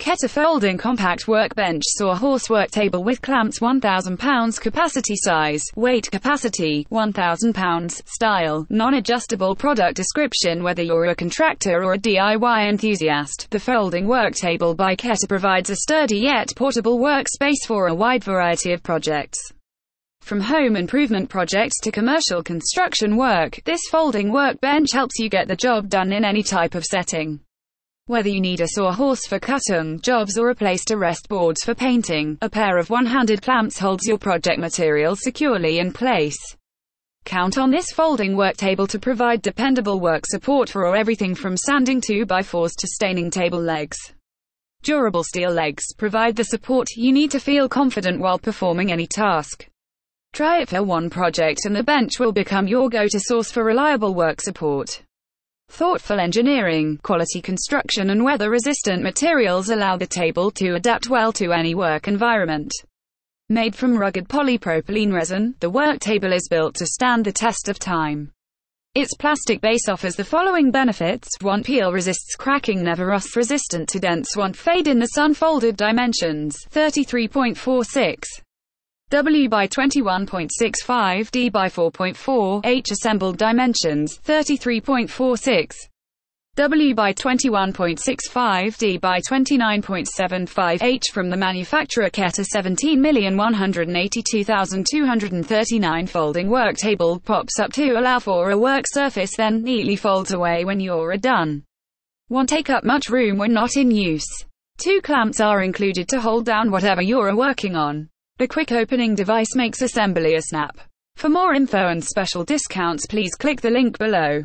Keter folding compact workbench Sawhorse work table with clamps 1,000 pounds capacity size, weight capacity 1,000 pounds, style, non-adjustable product description. Whether you're a contractor or a DIY enthusiast, the folding work table by Keter provides a sturdy yet portable workspace for a wide variety of projects. From home improvement projects to commercial construction work, this folding workbench helps you get the job done in any type of setting. Whether you need a sawhorse for cutting jobs or a place to rest boards for painting, a pair of one-handed clamps holds your project material securely in place. Count on this folding work table to provide dependable work support for everything from sanding 2x4s to staining table legs. Durable steel legs provide the support you need to feel confident while performing any task. Try it for one project and the bench will become your go-to source for reliable work support. Thoughtful engineering, quality construction and weather-resistant materials allow the table to adapt well to any work environment. Made from rugged polypropylene resin, the work table is built to stand the test of time. Its plastic base offers the following benefits: 1. Peel resists cracking, never rust, resistant to dents, won't fade in the sun. Folded dimensions, 33.46 W by 21.65 D by 4.4 H. Assembled dimensions, 33.46 W by 21.65 D by 29.75 H. From the manufacturer Keter. 17,182,239. Folding work table pops up to allow for a work surface, then neatly folds away when you're done. Won't take up much room when not in use. 2 clamps are included to hold down whatever you're working on. The quick opening device makes assembly a snap. For more info and special discounts, please click the link below.